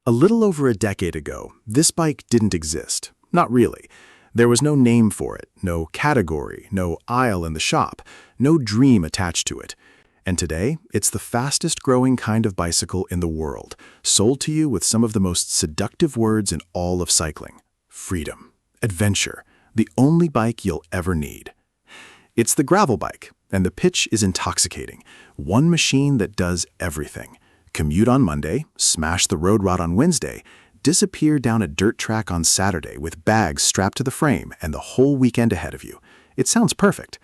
A little over a decade ago, this bike didn't exist. Not really. There was no name for it, no category, no aisle in the shop, no dream attached to it. And today, it's the fastest growing kind of bicycle in the world, sold to you with some of the most seductive words in all of cycling. Freedom. Adventure. The only bike you'll ever need. It's the gravel bike, and the pitch is intoxicating. One machine that does everything. Commute on Monday, smash the road rod on Wednesday, disappear down a dirt track on Saturday with bags strapped to the frame and the whole weekend ahead of you. It sounds perfect.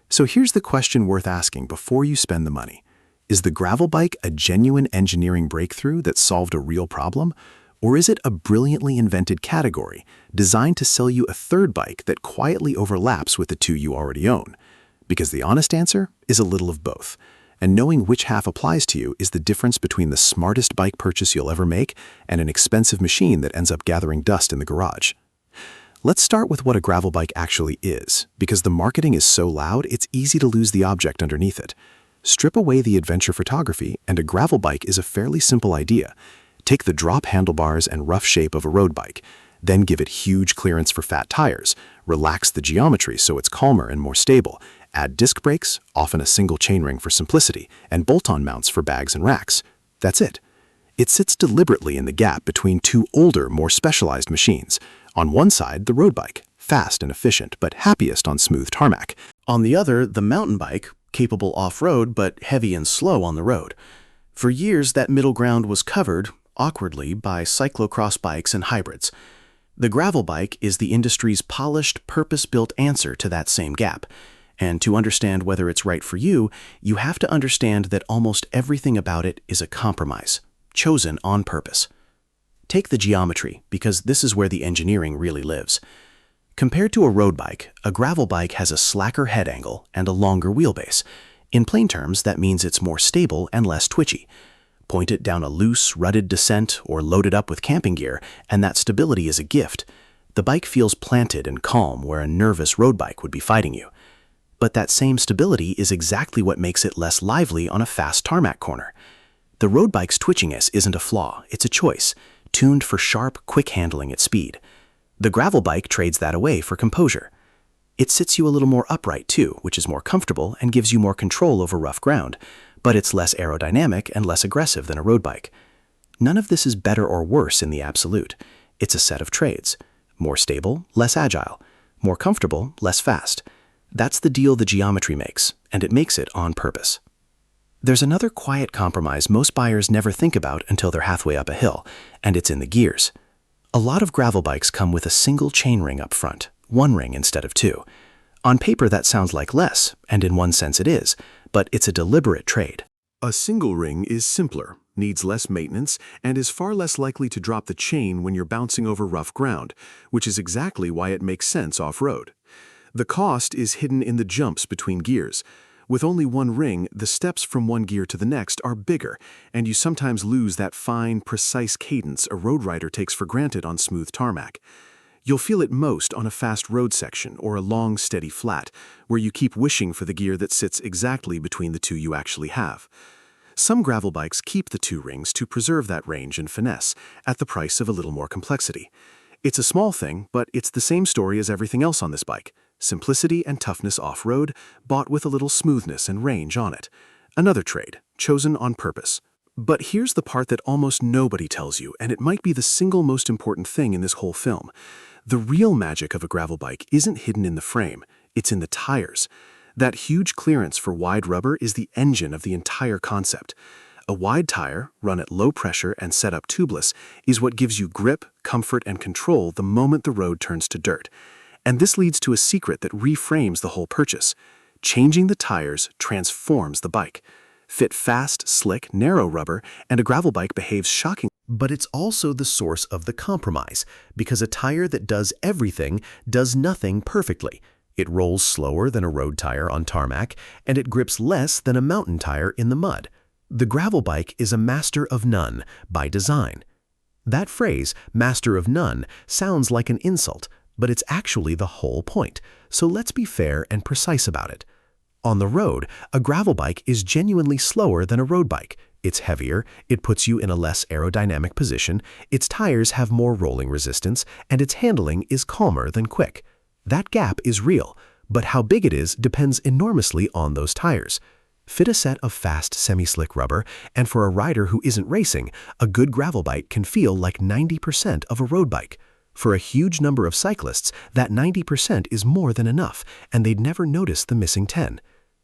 So here's the question worth asking before you spend the money. Is the gravel bike a genuine engineering breakthrough that solved a real problem? Or is it a brilliantly invented category designed to sell you a third bike that quietly overlaps with the two you already own? Because the honest answer is a little of both. And knowing which half applies to you is the difference between the smartest bike purchase you'll ever make and an expensive machine that ends up gathering dust in the garage. Let's start with what a gravel bike actually is, because the marketing is so loud it's easy to lose the object underneath it. Strip away the adventure photography, and a gravel bike is a fairly simple idea. Take the drop handlebars and rough shape of a road bike, then give it huge clearance for fat tires, relax the geometry so it's calmer and more stable, add disc brakes, often a single chainring for simplicity, and bolt-on mounts for bags and racks. That's it. It sits deliberately in the gap between two older, more specialized machines. On one side, the road bike, fast and efficient, but happiest on smooth tarmac. On the other, the mountain bike, capable off-road, but heavy and slow on the road. For years, that middle ground was covered, awkwardly, by cyclocross bikes and hybrids. The gravel bike is the industry's polished, purpose-built answer to that same gap. And to understand whether it's right for you, you have to understand that almost everything about it is a compromise, chosen on purpose. Take the geometry, because this is where the engineering really lives. Compared to a road bike, a gravel bike has a slacker head angle and a longer wheelbase. In plain terms, that means it's more stable and less twitchy. Point it down a loose, rutted descent or load it up with camping gear, and that stability is a gift. The bike feels planted and calm where a nervous road bike would be fighting you. But that same stability is exactly what makes it less lively on a fast tarmac corner. The road bike's twitchiness isn't a flaw, it's a choice, tuned for sharp, quick handling at speed. The gravel bike trades that away for composure. It sits you a little more upright too, which is more comfortable and gives you more control over rough ground, but it's less aerodynamic and less aggressive than a road bike. None of this is better or worse in the absolute. It's a set of trades. More stable, less agile. More comfortable, less fast. That's the deal the geometry makes, and it makes it on purpose. There's another quiet compromise most buyers never think about until they're halfway up a hill, and it's in the gears. A lot of gravel bikes come with a single chainring up front, one ring instead of two. On paper that sounds like less, and in one sense it is, but it's a deliberate trade. A single ring is simpler, needs less maintenance, and is far less likely to drop the chain when you're bouncing over rough ground, which is exactly why it makes sense off-road. The cost is hidden in the jumps between gears. With only one ring, the steps from one gear to the next are bigger, and you sometimes lose that fine, precise cadence a road rider takes for granted on smooth tarmac. You'll feel it most on a fast road section or a long, steady flat, where you keep wishing for the gear that sits exactly between the two you actually have. Some gravel bikes keep the two rings to preserve that range and finesse, at the price of a little more complexity. It's a small thing, but it's the same story as everything else on this bike. Simplicity and toughness off-road, bought with a little smoothness and range on it. Another trade, chosen on purpose. But here's the part that almost nobody tells you, and it might be the single most important thing in this whole film. The real magic of a gravel bike isn't hidden in the frame, it's in the tires. That huge clearance for wide rubber is the engine of the entire concept. A wide tire, run at low pressure and set up tubeless, is what gives you grip, comfort, and control the moment the road turns to dirt. And this leads to a secret that reframes the whole purchase. Changing the tires transforms the bike. Fit fast, slick, narrow rubber, and a gravel bike behaves shockingly. But it's also the source of the compromise, because a tire that does everything does nothing perfectly. It rolls slower than a road tire on tarmac, and it grips less than a mountain tire in the mud. The gravel bike is a master of none by design. That phrase, master of none, sounds like an insult, but it's actually the whole point, so let's be fair and precise about it. On the road, a gravel bike is genuinely slower than a road bike. It's heavier, it puts you in a less aerodynamic position, its tires have more rolling resistance, and its handling is calmer than quick. That gap is real, but how big it is depends enormously on those tires. Fit a set of fast semi-slick rubber, and for a rider who isn't racing, a good gravel bike can feel like 90% of a road bike. For a huge number of cyclists, that 90% is more than enough, and they'd never notice the missing 10.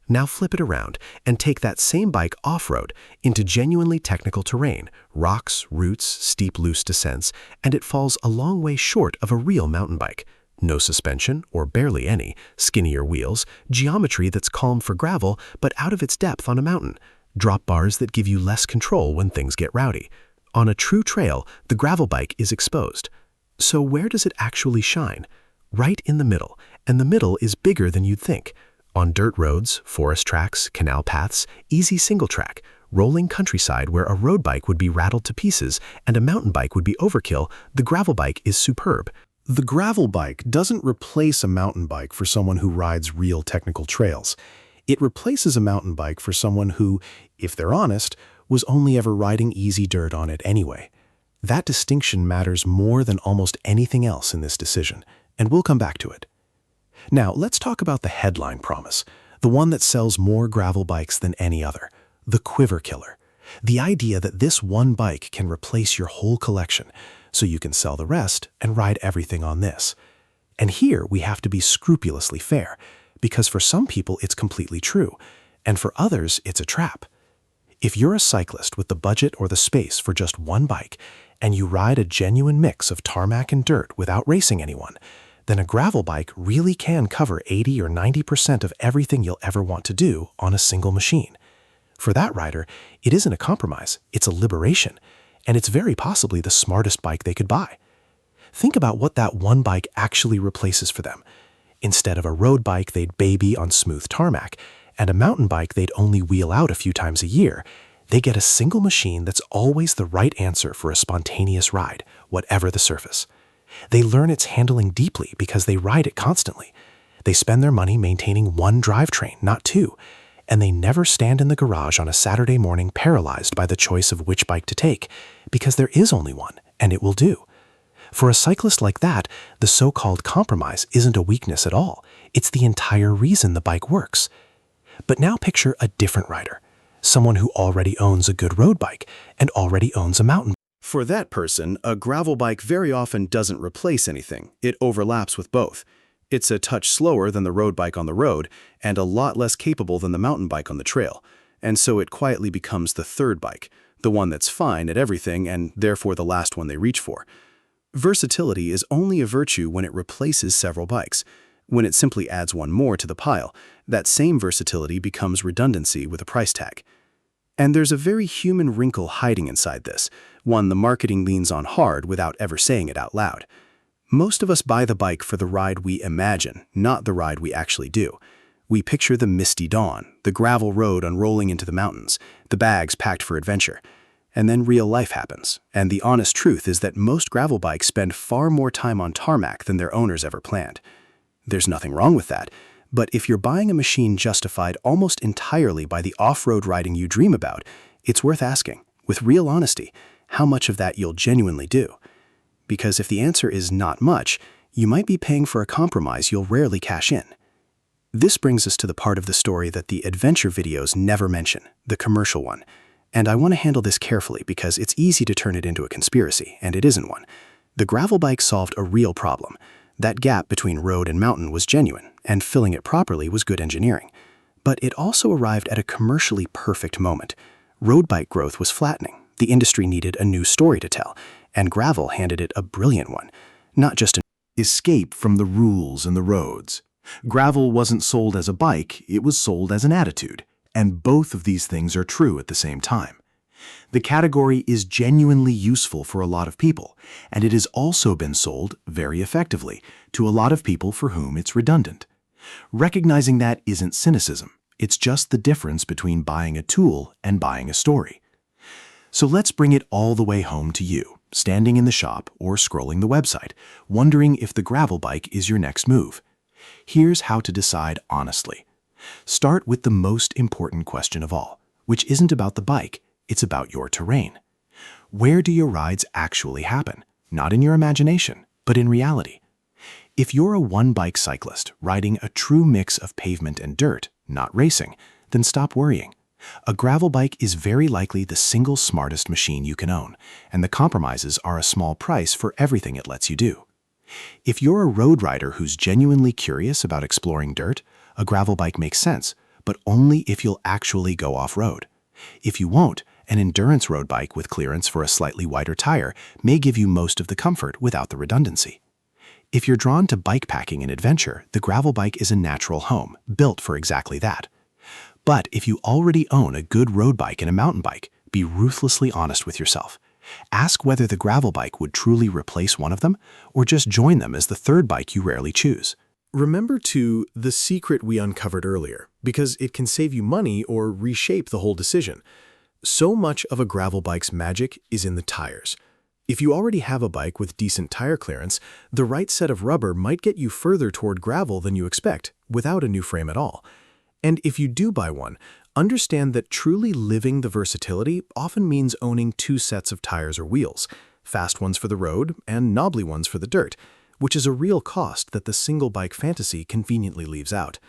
Now flip it around and take that same bike off-road into genuinely technical terrain, rocks, roots, steep loose descents, and it falls a long way short of a real mountain bike. No suspension, or barely any, skinnier wheels, geometry that's calm for gravel but out of its depth on a mountain, drop bars that give you less control when things get rowdy. On a true trail, the gravel bike is exposed. So where does it actually shine? Right in the middle, and the middle is bigger than you'd think. On dirt roads, forest tracks, canal paths, easy single track, rolling countryside where a road bike would be rattled to pieces and a mountain bike would be overkill, the gravel bike is superb. The gravel bike doesn't replace a mountain bike for someone who rides real technical trails. It replaces a mountain bike for someone who, if they're honest, was only ever riding easy dirt on it anyway. That distinction matters more than almost anything else in this decision, and we'll come back to it. Now, let's talk about the headline promise, the one that sells more gravel bikes than any other, the quiver killer. The idea that this one bike can replace your whole collection, so you can sell the rest and ride everything on this. And here we have to be scrupulously fair, because for some people it's completely true, and for others it's a trap. If you're a cyclist with the budget or the space for just one bike, and you ride a genuine mix of tarmac and dirt without racing anyone, then a gravel bike really can cover 80 or 90% of everything you'll ever want to do on a single machine. For that rider, it isn't a compromise, it's a liberation, and it's very possibly the smartest bike they could buy. Think about what that one bike actually replaces for them. Instead of a road bike they'd baby on smooth tarmac, and a mountain bike they'd only wheel out a few times a year, they get a single machine that's always the right answer for a spontaneous ride, whatever the surface. They learn its handling deeply because they ride it constantly. They spend their money maintaining one drivetrain, not two, and they never stand in the garage on a Saturday morning paralyzed by the choice of which bike to take, because there is only one, and it will do. For a cyclist like that, the so-called compromise isn't a weakness at all. It's the entire reason the bike works. But now picture a different rider, someone who already owns a good road bike and already owns a mountain bike. For that person, a gravel bike very often doesn't replace anything. It overlaps with both. It's a touch slower than the road bike on the road and a lot less capable than the mountain bike on the trail. And so it quietly becomes the third bike, the one that's fine at everything and therefore the last one they reach for. Versatility is only a virtue when it replaces several bikes. When it simply adds one more to the pile, that same versatility becomes redundancy with a price tag. And there's a very human wrinkle hiding inside this, one the marketing leans on hard without ever saying it out loud. Most of us buy the bike for the ride we imagine, not the ride we actually do. We picture the misty dawn, the gravel road unrolling into the mountains, the bags packed for adventure. And then real life happens, and the honest truth is that most gravel bikes spend far more time on tarmac than their owners ever planned. There's nothing wrong with that, but if you're buying a machine justified almost entirely by the off-road riding you dream about, it's worth asking, with real honesty, how much of that you'll genuinely do. Because if the answer is not much, you might be paying for a compromise you'll rarely cash in. This brings us to the part of the story that the adventure videos never mention, the commercial one. And I want to handle this carefully because it's easy to turn it into a conspiracy, and it isn't one. The gravel bike solved a real problem. That gap between road and mountain was genuine, and filling it properly was good engineering. But it also arrived at a commercially perfect moment. Road bike growth was flattening. The industry needed a new story to tell, and gravel handed it a brilliant one. Not just an Escape from the rules and the roads. Gravel wasn't sold as a bike, it was sold as an attitude. And both of these things are true at the same time. The category is genuinely useful for a lot of people, and it has also been sold very effectively to a lot of people for whom it's redundant. Recognizing that isn't cynicism, it's just the difference between buying a tool and buying a story. So let's bring it all the way home to you, standing in the shop or scrolling the website, wondering if the gravel bike is your next move. Here's how to decide honestly. Start with the most important question of all, which isn't about the bike, It's about your terrain. Where do your rides actually happen? Not in your imagination, but in reality. If you're a one-bike cyclist riding a true mix of pavement and dirt, not racing, then stop worrying. A gravel bike is very likely the single smartest machine you can own, and the compromises are a small price for everything it lets you do. If you're a road rider who's genuinely curious about exploring dirt, a gravel bike makes sense, but only if you'll actually go off-road. If you won't, an endurance road bike with clearance for a slightly wider tire may give you most of the comfort without the redundancy. If you're drawn to bikepacking and adventure, the gravel bike is a natural home, built for exactly that. But if you already own a good road bike and a mountain bike, be ruthlessly honest with yourself. Ask whether the gravel bike would truly replace one of them, or just join them as the third bike you rarely choose. Remember, too, the secret we uncovered earlier, because it can save you money or reshape the whole decision. So much of a gravel bike's magic is in the tires. If you already have a bike with decent tire clearance, the right set of rubber might get you further toward gravel than you expect, without a new frame at all. And if you do buy one, understand that truly living the versatility often means owning two sets of tires or wheels, fast ones for the road and knobbly ones for the dirt, which is a real cost that the single bike fantasy conveniently leaves out.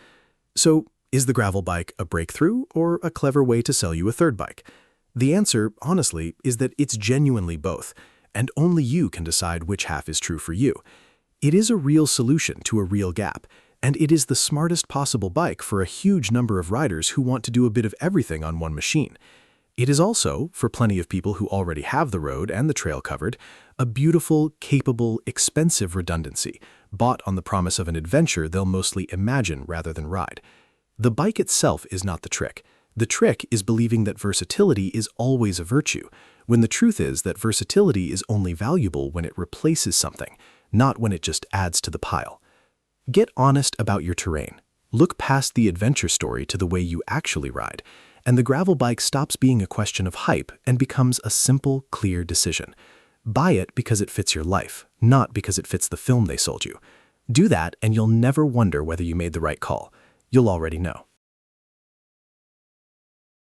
So, is the gravel bike a breakthrough or a clever way to sell you a third bike? The answer, honestly, is that it's genuinely both, and only you can decide which half is true for you. It is a real solution to a real gap, and it is the smartest possible bike for a huge number of riders who want to do a bit of everything on one machine. It is also, for plenty of people who already have the road and the trail covered, a beautiful, capable, expensive redundancy, bought on the promise of an adventure they'll mostly imagine rather than ride. The bike itself is not the trick. The trick is believing that versatility is always a virtue, when the truth is that versatility is only valuable when it replaces something, not when it just adds to the pile. Get honest about your terrain. Look past the adventure story to the way you actually ride, and the gravel bike stops being a question of hype and becomes a simple, clear decision. Buy it because it fits your life, not because it fits the film they sold you. Do that and you'll never wonder whether you made the right call. You'll already know.